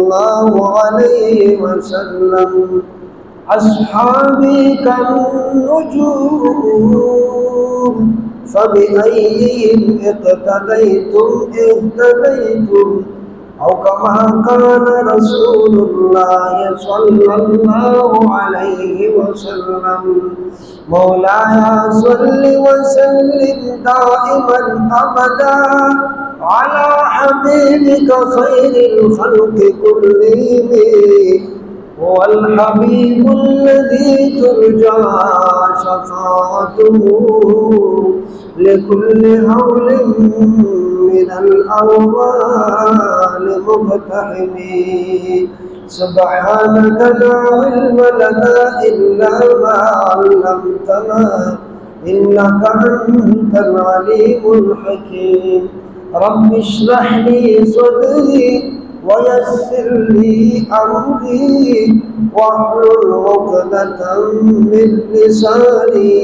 الله عليه وسلم أصحابي كالنجوم فبأيهم اقتديتم اهتديتم أو كما قال رسول الله صلى الله عليه وسلم مولاي صل وسلم دائما أبدا على حبيبك خير الخلق كلهم هو الحبيب الذي ترجى شفاعته لكل هول من الأهوال مقتحم سبحانك لا علم لنا إلا ما علمتنا إنك أنت العليم الحكيم رب اشرح لي صدري ويسر لي أمري واحلل عقدة من لساني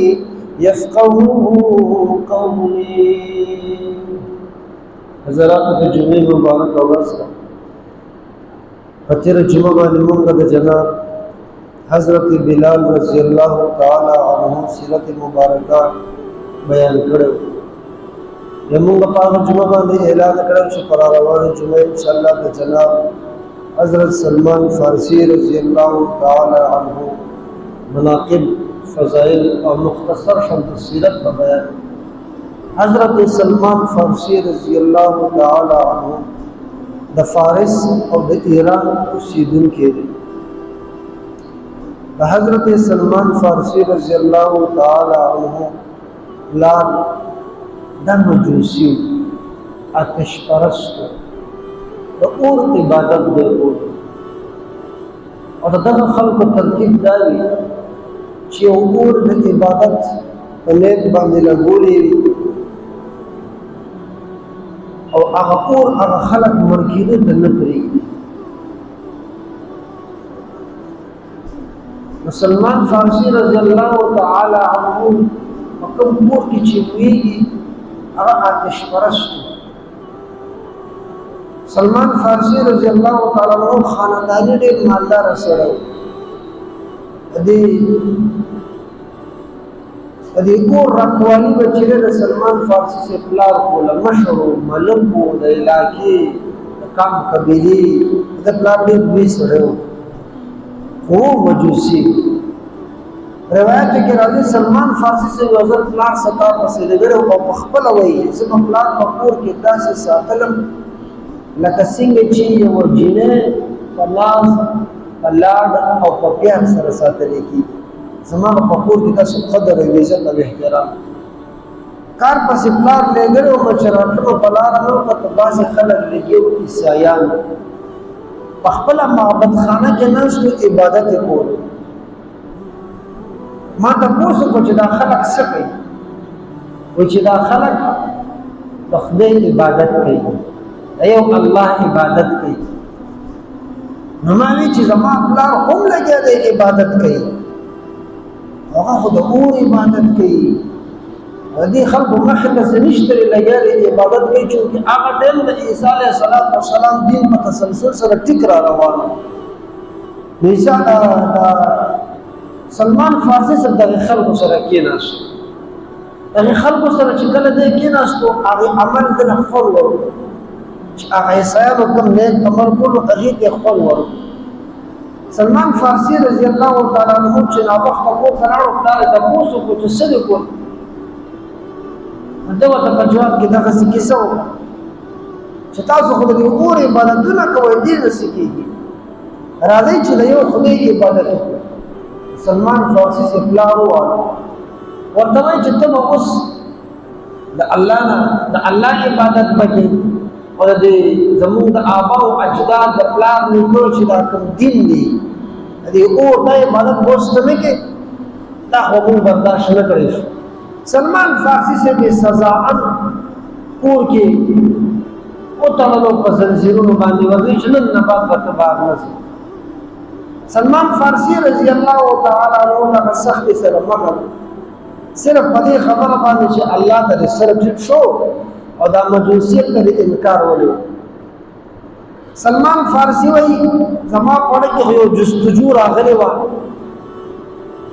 يفقهوا قولي. حضرات جمعه مبارک ورځ فتیر جمعه باندې موږ د جناب حضرت بلال رضی الله تعالی عنہ سیرت مبارکه بیان کړو. موږ په هغه جمعه باندې اعلان کړو چې پر روانه جمعه ان شاء الله د جناب حضرت سلمان فارسی رضی الله تعالی عنہ مناقب فضائل اور مختصر شمت سیرت کا بیان. حضرت سلمان فارسی رضی اللہ تعالی عنہ د فارس اور د ایران اوسیدونکي دي. د حضرت سلمان فارسی رضی اللہ تعالی عنہ لار د مجوسی آتش پرست د اور عبادت دی او دغه خلق ترکیب داوی چې اور د عبادت په نیت باندې لګولې او هغه اور هغه خلق مرکیده د نه پرېږدي. مسلمان فارسی رضی الله تعالی عنہ په کوم اور کې چې ویږي هغه آتش پرست. سلمان فارسی رضی الله تعالی عنہ خاندانی ډېر مالدار سره و. دې کور رکوالی بچره د سلمان فارسی سے پلار کوله مشهور ملک و د علاقې کم قبیلی د پلار دې دوی سره و مجوسی. روایت کې راځي سلمان فارسی سے وزر پلار ستا پسې لګره او خپل وایي چې په پلار په کور کې داسې ساتلم لکه څنګه چې یو جنې په لاس په لاډ او په پیار سره ساتل کېږي. زمان په کور کې داسې قدر او عزت او احترام کار پسې پلار لګره او مچراټو په لاره نو په بعضې خلک لګي او عیسایان په خپله معبد خانه کې ناستو عبادت یې کول. ما تپوس وکړو چې دا خلک څه کوي؟ وایي چې دا خلک د خدای عبادت کوي د یو الله عبادت کوي. نو ما وی چې زما پلار هم لګیا دی عبادت کوي هغه خو د اور عبادت کوي. دې خلکو مخې ته څه نشته لګیا دی عبادت کوي چې هغه ټیم د عیسی علیه السلام دین په تسلسل سره ټیک را روان و. عیسی سلمان فارسی سره دغه خلکو سره کېناست. دغه خلکو سره چې کله دی کېناستو هغې عمل دله خپل ورکړو چې هغه عیسایانو کوم نیک عمل کولو هغې ته خپل ورکړو. سلمان فارسی رضی الله تعالی عنہ چې ناوخته کور ته لاړو پلار یې تپوس وکړو چې څه دې کول؟ ده ورته په جواب کې دغسې کیسه وکړه چې تاسو خو د دې اور عبادتونه کوئ دې نه څه کېږي راځئ چې د یو خدای عبادت وکړو. سلمان فارسی سے پلار ووالو ورته وایي چې ته به اوس د الله نه د الله عبادت به کوې او د زمونږ د آبا او اجداد د پلار نیکو چې دا کوم دین دی د دې اور دا عبادت اوس ته نه کوې دا خو موږ برداشت نه کړی شو. سلمان فارسی سے بې سزاعت کور کې وتړلو په زنځیرونو باندې ورغی چې نن نه بعد به ته بار نه ځې. سلمان فارسی رضی الله تعالی عنہ هغه سختۍ سره مخ صرف په دې خبره باندې چې الله ته سره ټیټ شو او دا مجوسیت ته انکار ولې سلمان فارسی وایي زما پړه کې یو جستجو راغلی وه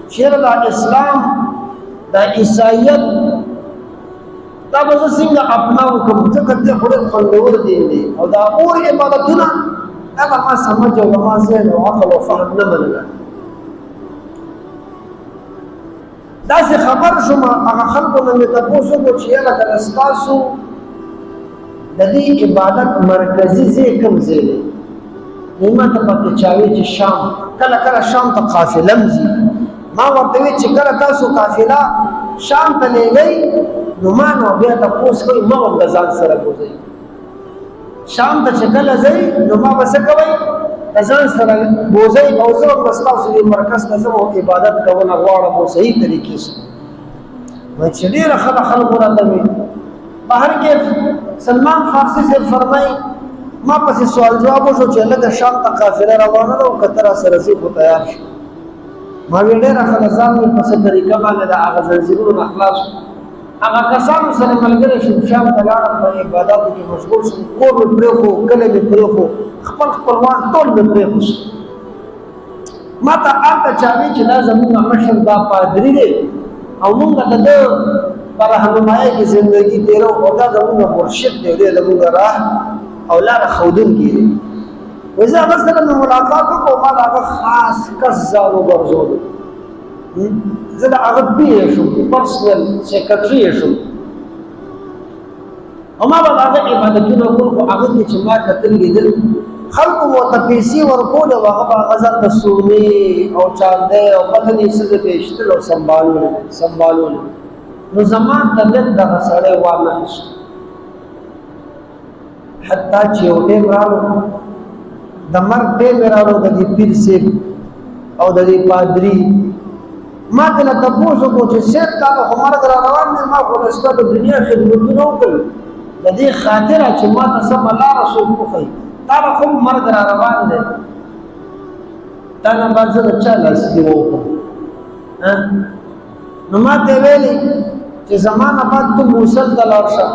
چېرې دا اسلام دا عیسایت دا به زه څنګه اپناو کړم ځکه دې خو ډېر خوندور دین دی او دا اور عبادتونه دا به ما سمجھ او ما ذهن او عقل او فهم نه منله داسې خبر شوم هغه خلکو نه مې تپوس وکړو چې یاره که ستاسو د دې عبادت مرکزي ځای کوم ځای دی نو ما ته پکې چا وی چې شام کله کله شام ته قافله م ځي ما ورته وی چې کله تاسو قافله شام ته لیږئ نو ما نو بیا تپوس کوئ ما هم د ځان سره بوځئ شام ته چې کله ځئ نو ما به څه کوئ د ځان سره بوځئ او زه هم به ستاسو دې مرکز ته ځم او عبادت کونه غواړم او صحیح طریقې سره وایي چې ډېره ښه خلکو راته وي بهر کې سلمان فارسی سے فرمای ما پسې سوال جواب وشو چې لکه شام ته قافله روانه ده او که ته راسره ځې خو تیار شي ما ویل ډېره ښه ده ځان مې په څه طریقه باندې د هغه زنځیرونو نه خلاص هغه کسانو سره ملګری شوم شام ته لاړم په عباداتو کې مشغول شوم کور مې پرېښو کلی مې پرېښو خپل خپلوان ټول مې پرېښو ما ته هلته چا وی چې دا زموږ مشر دا پادري دی او موږ د ده په رهنمایۍ کې زندګي تېرو او دا زموږ مرشد دی دی زموږ راه او لاره ښودونکی دی وایي زه هغه سره مې ملاقات وکړو ما د هغه خاص کس ځان وګرځولو زه د هغه پی شوم پرسنل سیکرټري یې شوم او ما به د هغه عبادتونه کول خو هغه کې چې ما کتل لیدل خلکو ورته پیسې ورکولې او هغه به هغه ځان ته سونې او چاندی او پته نه یې څه ځکه ایشتل او سنبالول نو زما طبیعت دغه سړی وانخیست حتی چې یو ټیم راغلو د مرګ ټیم یې راغلو د دې پیر صاحب او د دې پادري ما ته نه تپوس وکړو چې صاحب تا ته خو مرګ را روان دی ما خو ستا د دنیا خدمتونه وکړل د دې خاطره چې ما ته سمه لاره څوک وښیي تا به خو مرګ را روان دی تا نه بعد زه د چا لاسلیوه وکړم نو ما ته ویلې چې زما نه بعد تو موصل ته لاړ شه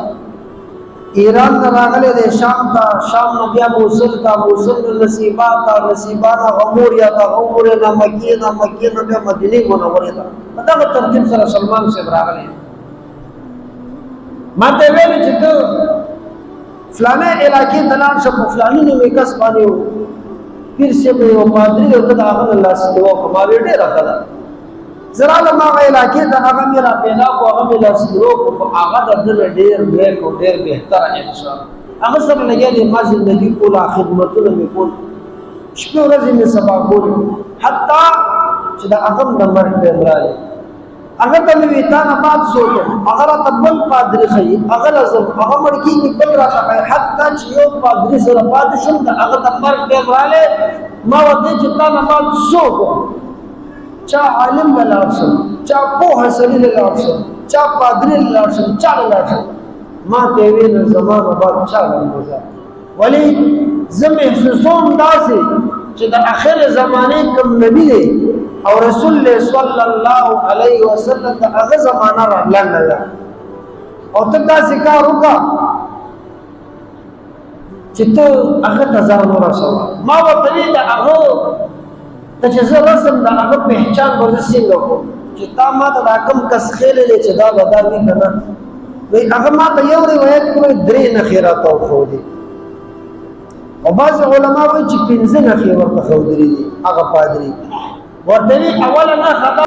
ایران نه راغلی دی شام ته شام نه بیا موصل ته موصل نه نصیبا ته نصیبا نه غموریا ته غموریا نه مکې نه مکې نه بیا مدینې منورې ته په دغه ترتیب سره سلمان صاحب راغلی ما ته ویلې چې ته فلانه علاقې ته لاړ شه په فلاني نومې کس باندې و پیر صاحب یو پادري او ته د هغه نه لاسلیوه وکړه ما ویل ډېره ښه ده زه رالم هغه علاقې ته هغه مې را پیدا کړو هغه مې لاسلیوه کړو خو هغه د ده نه ډېر نیک او ډېر بهتره انسان هغه سره لګیا دی ما زندګي کوله خدمتونه مې کول شپې ورځې مې سبا کولې حتی چې د هغه هم د مرګ ټیم راغی هغه ته مې وي تا نه بعد څوک هغه راته بل پادري ښیي هغه له ځم هغه مړ کېږي بل راته ښیي حتی چې یو پادري سره پاتې شوم د هغه د مرګ ټیم راغلی ما ورته چې تا نه بعد څوک چا عالم له لاړ شم چا پوهه سړي له لاړ شم چا پادري له لاړ شم چا له لاړ شم ما ته یې ویل زما نه بعد چا له مزه ولې زه محسوسوم داسې چې د آخر زمانې کوم نبي دی او رسول الله صلی الله علیه وسلم د هغه زمانه را لنډه ده او ته داسې کار وکړه چې ته هغه ته ځان ورسوه ما ورته ویل د هغه ته چې زه رسم د هغه پهچان به زه څنګه کړم چې تا ما ته دا کوم کس خیلی دی چې دا به دا وي که نه وایي هغه ما ته یو روایت کړی 3 نښې راته وښودې او بعضې علما وایي چې 5 نښې ورته ښودلي دي هغه پادري ورته وایي اوله نښه